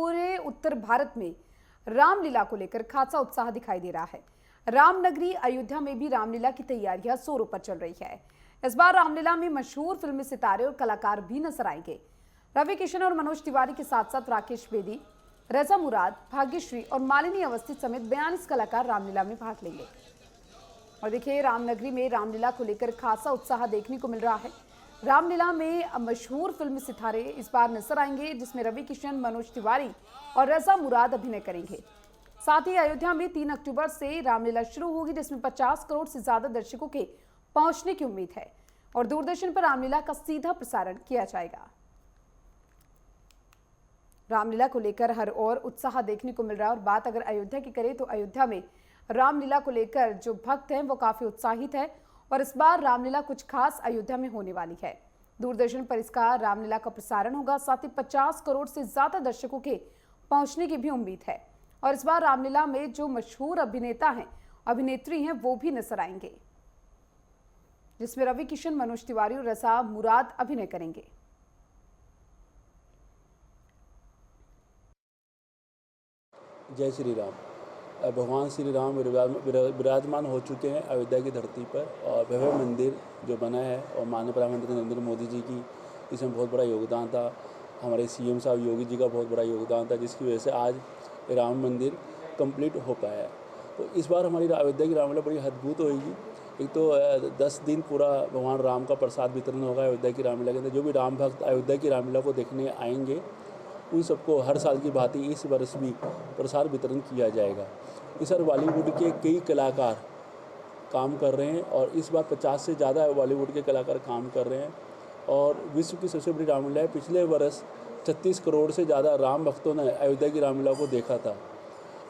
पूरे उत्तर भारत में रामलीला को लेकर खासा उत्साह दिखाई दे रहा है। रामनगरी अयोध्या में भी रामलीला की तैयारियां जोरों पर चल रही है। इस बार रामलीला में मशहूर फिल्मी सितारे और कलाकार भी नजर आएंगे। रवि किशन और मनोज तिवारी के साथ साथ राकेश बेदी, रजा मुराद, भाग्यश्री और मालिनी अवस्थी समेत 42 कलाकार रामलीला में भाग लेंगे। और देखिए, रामनगरी में रामलीला को लेकर खासा उत्साह देखने को मिल रहा है। रामलीला में मशहूर फिल्मी सितारे इस बार नजर आएंगे, जिसमें रवि किशन, मनोज तिवारी और रजा मुराद अभिनय करेंगे। साथ ही अयोध्या में 3 अक्टूबर से रामलीला शुरू होगी, जिसमें 50 करोड़ से ज्यादा दर्शकों के पहुंचने की उम्मीद है और दूरदर्शन पर रामलीला का सीधा प्रसारण किया जाएगा। रामलीला को लेकर हर ओर उत्साह देखने को मिल रहा है। और बात अगर अयोध्या की करें तो अयोध्या में रामलीला को लेकर जो भक्त हैं वो काफी उत्साहित है और इस बार रामलीला कुछ खास अयोध्या में होने वाली है। दूरदर्शन पर इसका रामलीला का प्रसारण होगा। साथ ही 50 करोड़ से ज्यादा दर्शकों के पहुंचने की भी उम्मीद है और इस बार रामलीला में जो मशहूर अभिनेता हैं, अभिनेत्री हैं, वो भी नजर आएंगे, जिसमें रवि किशन, मनोज तिवारी और रजा मुराद अभिनय करेंगे। जय श्री राम। भगवान श्री राम विराजमान हो चुके हैं अयोध्या की धरती पर और भव्य मंदिर जो बना है और माननीय प्रधानमंत्री नरेंद्र मोदी जी की इसमें बहुत बड़ा योगदान था। हमारे सीएम साहब योगी जी का बहुत बड़ा योगदान था, जिसकी वजह से आज राम मंदिर कंप्लीट हो पाया है। तो इस बार हमारी अयोध्या की रामलीला बड़ी अद्भुत होगी। एक तो 10 दिन पूरा भगवान राम का प्रसाद वितरण होगा अयोध्या की रामलीला के अंदर। जो भी राम भक्त अयोध्या की रामलीला को देखने आएंगे उन सबको हर साल की भांति इस वर्ष भी प्रसाद वितरण किया जाएगा। इस बार बॉलीवुड के कई कलाकार काम कर रहे हैं और इस बार 50 से ज़्यादा बॉलीवुड के कलाकार काम कर रहे हैं और विश्व की सबसे बड़ी रामलीला है। पिछले वर्ष 36 करोड़ से ज़्यादा राम भक्तों ने अयोध्या की रामलीला को देखा था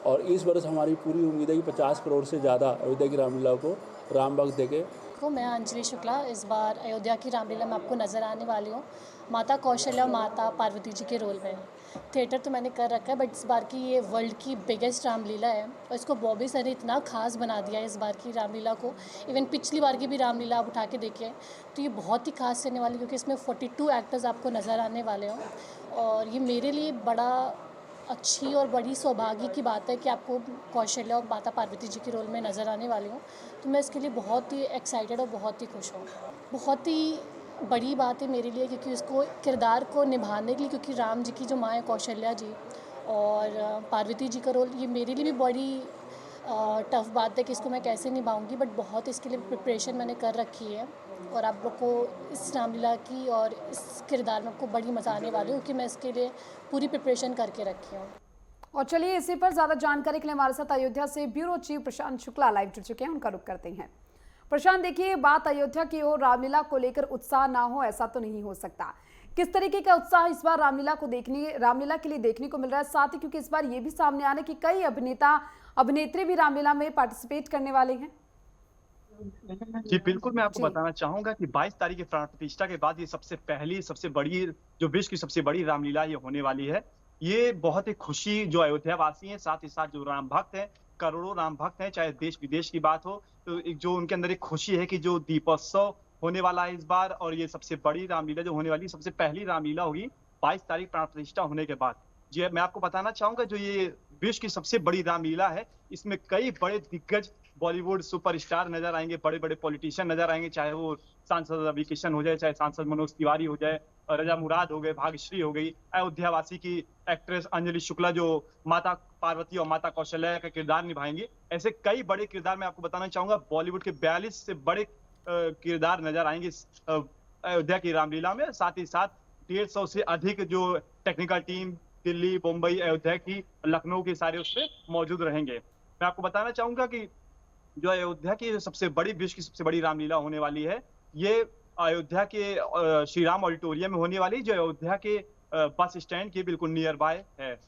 और इस वर्ष हमारी पूरी उम्मीद है कि 50 करोड़ से ज़्यादा अयोध्या की रामलीला को राम भक्त देखे। मैं अंजलि शुक्ला इस बार अयोध्या की रामलीला में आपको नज़र आने वाली हूँ माता कौशल्या और माता पार्वती जी के रोल में। थिएटर तो मैंने कर रखा है, बट इस बार की ये वर्ल्ड की बिगेस्ट रामलीला है और इसको बॉबी सर ने इतना खास बना दिया है इस बार की रामलीला को। इवन पिछली बार की भी रामलीला आप उठा के देखिए तो ये बहुत ही खास रहने वाली, क्योंकि इसमें 42 एक्टर्स आपको नज़र आने वाले हों और ये मेरे लिए बड़ा अच्छी और बड़ी सौभाग्य की बात है कि आपको कौशल्या और माता पार्वती जी के रोल में नज़र आने वाली हूँ। तो मैं इसके लिए बहुत ही एक्साइटेड और बहुत ही खुश हूँ। बहुत ही बड़ी बात है मेरे लिए, क्योंकि उसको किरदार को निभाने के लिए, क्योंकि राम जी की जो माँ है कौशल्या जी और पार्वती जी का रोल, ये मेरे लिए भी बड़ी टफ़ बात है कि इसको मैं कैसे निभाऊंगी, बट बहुत इसके लिए प्रिपरेशन मैंने कर रखी है और आप लोग को इस रामलीला की और इस किरदार में आपको बड़ी मज़ा आने वाली है, क्योंकि मैं इसके लिए पूरी प्रिपरेशन करके रखी हूँ। और चलिए, इसी पर ज्यादा जानकारी के लिए हमारे साथ अयोध्या से ब्यूरो चीफ प्रशांत शुक्ला लाइव जुड़ चुके हैं, उनका रुख करते हैं। प्रशांत, देखिए, बात अयोध्या की हो, रामलीला को लेकर उत्साह ना हो ऐसा तो नहीं हो सकता। किस तरीके का उत्साह इस बार रामलीला के लिए देखने को मिल रहा है? साथ ही क्योंकि इस बार ये भी सामने आ रहा है कि कई अभिनेता अभिनेत्री भी रामलीला में पार्टिसिपेट करने वाले हैं। जी बिल्कुल, मैं आपको बताना चाहूंगा कि 22 तारीख की प्राण प्रतिष्ठा के बाद ये सबसे बड़ी जो विश्व की सबसे बड़ी रामलीला ये होने वाली है। ये बहुत ही खुशी जो अयोध्या वासी हैं, साथ ही साथ जो राम भक्त हैं, करोड़ों राम भक्त हैं, चाहे देश विदेश की बात हो, तो एक जो उनके अंदर एक खुशी है कि जो दीपोत्सव होने वाला है इस बार और ये सबसे बड़ी रामलीला जो होने वाली, सबसे पहली रामलीला होगी 22 तारीख प्राण प्रतिष्ठा होने के बाद। जी मैं आपको बताना चाहूंगा, जो ये विश्व की सबसे बड़ी रामलीला है, इसमें कई बड़े दिग्गज बॉलीवुड सुपरस्टार नजर आएंगे, बड़े बड़े पॉलिटिशियन नजर आएंगे, चाहे वो सांसद रवि किशन हो जाए, चाहे सांसद मनोज तिवारी हो जाए, रजा मुराद हो गए, भाग्यश्री हो गई, अयोध्यावासी की एक्ट्रेस अंजलि शुक्ला जो माता पार्वती और माता कौशल्या का किरदार निभाएंगे। ऐसे कई बड़े किरदार मैं आपको बताना चाहूंगा। बॉलीवुड के 42 से बड़े किरदार नजर आएंगे अयोध्या की रामलीला में। साथ ही साथ 150 से अधिक जो टेक्निकल टीम दिल्ली, मुंबई, अयोध्या की, लखनऊ के सारे उसमें मौजूद रहेंगे। मैं आपको बताना चाहूंगा कि जो अयोध्या की सबसे बड़ी विश्व की सबसे बड़ी रामलीला होने वाली है, ये अयोध्या के श्री राम ऑडिटोरियम में होने वाली, जो अयोध्या के बस स्टैंड के बिल्कुल नियर बाय है।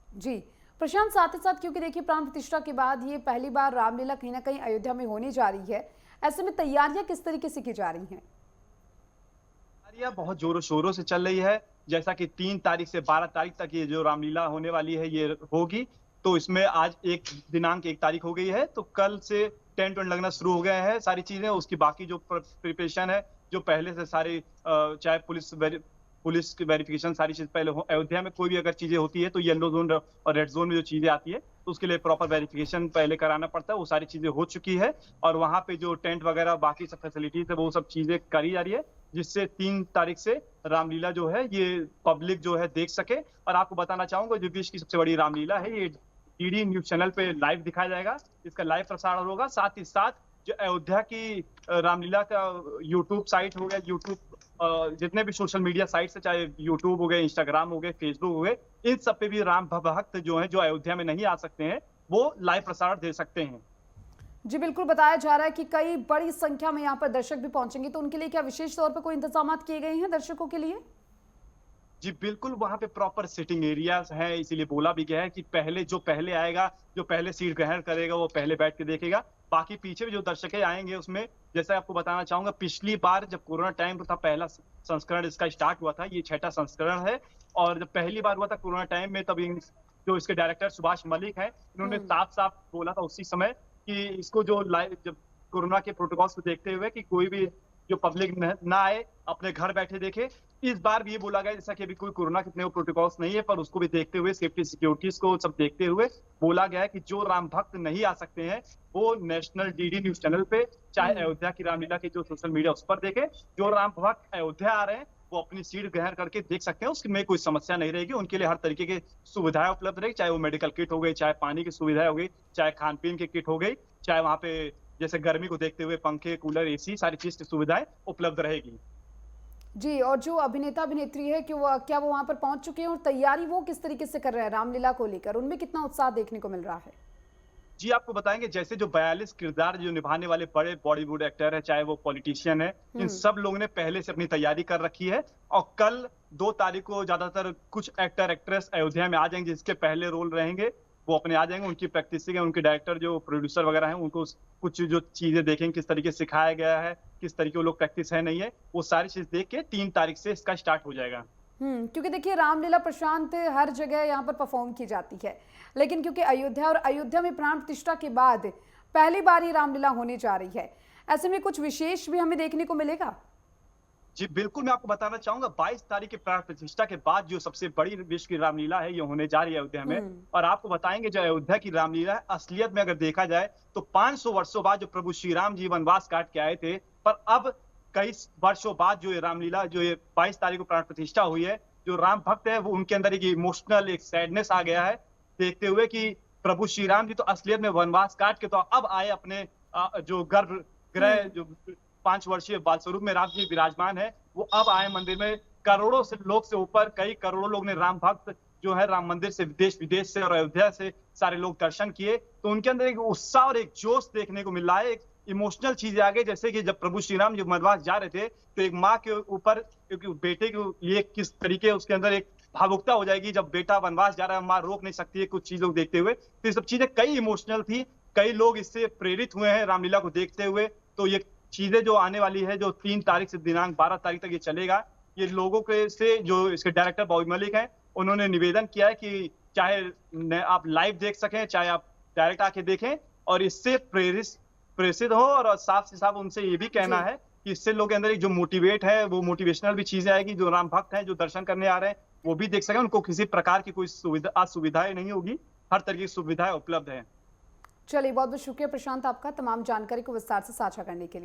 जी प्रशांत, साथ ही साथ क्योंकि देखिए, प्राण प्रतिष्ठा के बाद ये पहली बार रामलीला कहीं ना कहीं अयोध्या में होने जा रही है, ऐसे में तैयारियां किस तरीके से की जा रही हैं? तैयारियां बहुत जोरों शोरों से चल रही है। जैसा कि 3 तारीख से 12 तारीख तक ये जो रामलीला होने वाली है ये होगी, तो इसमें आज दिनांक 1 तारीख हो गई है, तो कल से टेंट वेंट लगना शुरू हो गया है, सारी चीजें। उसकी बाकी जो प्रिपरेशन है, जो पहले से सारी चाहे पुलिस पुलिस की वेरिफिकेशन सारी चीज पहले हो। अयोध्या में कोई भी अगर चीजें होती है तो येलो जोन और रेड जोन में जो चीजें आती है तो उसके लिए प्रॉपर वेरिफिकेशन पहले कराना पड़ता है। वो सारी चीजें हो चुकी है और वहां पे जो टेंट वगैरह बाकी सब फैसिलिटीज है वो सब चीजें करी जा रही है, जिससे 3 तारीख से रामलीला जो है ये पब्लिक जो है देख सके। और आपको बताना चाहूंगा जो विश्व की सबसे बड़ी रामलीला है ये डीडी न्यूज चैनल पे लाइव दिखाया जाएगा, इसका लाइव प्रसारण होगा। साथ ही साथ जो अयोध्या की रामलीला का यूट्यूब साइट हो गया, यूट्यूब जितने भी सोशल मीडिया साइट्स है, चाहे यूट्यूब हो गए, इंस्टाग्राम हो गए, फेसबुक हो गए, इन सब पे भी राम भक्त जो है जो अयोध्या में नहीं आ सकते हैं वो लाइव प्रसारण दे सकते हैं। जी बिल्कुल, बताया जा रहा है कि कई बड़ी संख्या में यहाँ पर दर्शक भी पहुंचेंगे, तो उनके लिए क्या विशेष तौर पर कोई इंतजाम किए गए हैं दर्शकों के लिए? जी बिल्कुल, वहाँ पे प्रॉपर सिटिंग एरियाज हैं, इसीलिए बोला भी गया है कि पहले आएगा, जो पहले सीट ग्रहण करेगा वो पहले बैठ के देखेगा। बाकी पीछे भी जो दर्शक आएंगे उसमें, जैसे आपको बताना चाहूंगा, पिछली बार जब कोरोना टाइम था पहला संस्करण इसका स्टार्ट हुआ था, ये 6ठा संस्करण है। और जब पहली बार हुआ था कोरोना टाइम में, तब जो इसके डायरेक्टर सुभाष मलिक हैं, इन्होंने साफ साफ बोला था उसी समय कि इसको जो लाइव जब कोरोना के प्रोटोकॉल्स को देखते हुए कि कोई भी जो पब्लिक ना आए, अपने घर बैठे देखे। इस बार भी ये बोला गया जैसा कि अभी कोई कोरोना के इतने प्रोटोकॉल्स नहीं है, पर उसको भी देखते हुए, सेफ्टी सिक्योरिटीज को सब देखते हुए बोला गया है कि जो राम भक्त नहीं आ सकते हैं वो नेशनल डीडी न्यूज चैनल पे, चाहे अयोध्या की रामलीला के जो सोशल मीडिया उस पर देखे। जो राम भक्त अयोध्या आ रहे हैं वो अपनी सीट ग्रहण करके देख सकते हैं, उसमें कोई समस्या नहीं रहेगी। उनके लिए हर तरीके की सुविधाएं उपलब्ध रहेगी, चाहे वो मेडिकल किट हो गई, चाहे पानी की सुविधाएं हो गई, चाहे खान पीन की किट हो गई, चाहे वहां पे जैसे गर्मी को देखते हुए पंखे, कूलर, एसी, सारी चीज की सुविधाएं उपलब्ध रहेगी। जी, और जो अभिनेता अभिनेत्री है कि क्या वो वहां पर पहुंच चुके हैं और तैयारी वो किस तरीके से कर रहे हैं रामलीला को लेकर, उनमें कितना उत्साह देखने को मिल रहा है? जी, आपको बताएंगे जैसे जो 42 किरदार जो निभाने वाले बड़े बॉलीवुड एक्टर है, चाहे वो पॉलिटिशियन है, इन सब लोगों ने पहले से अपनी तैयारी कर रखी है। और कल 2 तारीख को ज्यादातर कुछ एक्टर एक्ट्रेस अयोध्या में आ जाएंगे, जिसके पहले रोल रहेंगे वो अपने आ जाएंगे। उनकी प्रैक्टिस है, उनके डायरेक्टर जो प्रोड्यूसर वगैरह हैं उनको कुछ जो चीजें देखेंगे, किस तरीके से सिखाया गया है, किस तरीके वो लोग प्रैक्टिस है नहीं है, वो सारी चीज देख के 3 तारीख से इसका स्टार्ट हो जाएगा। क्योंकि देखिए रामलीला प्रशांत हर जगह यहाँ पर परफॉर्म की जाती है, लेकिन क्योंकि अयोध्या में प्राण प्रतिष्ठा के बाद पहली बार ये रामलीला होने जा रही है, ऐसे में कुछ विशेष भी हमें देखने को मिलेगा? जी बिल्कुल, मैं आपको बताना चाहूंगा 22 तारीख के प्राण प्रतिष्ठा के बाद जो सबसे बड़ी विश्व की रामलीला है ये होने जा रही है अयोध्या में। और आपको बताएंगे जो अयोध्या की रामलीला है, असलियत में अगर देखा जाए तो 500 वर्षों बाद जो प्रभु श्री राम जी वनवास काट के आए थे, पर अब कई वर्षों बाद जो ये रामलीला जो ये 22 तारीख को प्राण प्रतिष्ठा हुई है, जो राम भक्त है वो उनके अंदर एक इमोशनल एक सैडनेस आ गया है, देखते हुए कि प्रभु श्री राम जी तो असलियत में वनवास काट के तो अब आए अपने जो गर्भगृह जो 5 वर्षीय बाल स्वरूप में राम जी विराजमान है, वो अब आए मंदिर में। करोड़ों से लोग से ऊपर कई करोड़ों लोग ने राम भक्त जो है राम मंदिर से देश विदेश से और अयोध्या से सारे लोग दर्शन किए, तो उनके अंदर एक उत्साह और एक जोश देखने को मिल रहा है। एक इमोशनल चीजें आ गई, जैसे कि जब प्रभु श्री राम जी वनवास जा रहे थे तो एक माँ के ऊपर बेटे के लिए किस तरीके उसके अंदर एक भावुकता हो जाएगी, जब बेटा वनवास जा रहा है माँ रोक नहीं सकती है कुछ चीजों को देखते हुए। तो ये सब चीजें कई इमोशनल थी, कई लोग इससे प्रेरित हुए हैं रामलीला को देखते हुए। तो ये चीजें जो आने वाली है, जो 3 तारीख से दिनांक 12 तारीख तक ये चलेगा, ये लोगों के से जो इसके डायरेक्टर बॉबी मलिक हैं उन्होंने निवेदन किया है कि चाहे आप लाइव देख सकें, चाहे आप डायरेक्ट आके देखें, और इससे प्रेरित हो। और साफ से साफ उनसे ये भी कहना है कि इससे लोगों के अंदर एक जो मोटिवेट है, वो मोटिवेशनल भी चीजें आएगी। जो राम भक्त हैं जो दर्शन करने आ रहे हैं वो भी देख सकें, उनको किसी प्रकार की कोई असुविधाएं नहीं होगी, हर तरह की सुविधाएं उपलब्ध है। चलिए, बहुत बहुत शुक्रिया प्रशांत आपका तमाम जानकारी को विस्तार से साझा करने के लिए।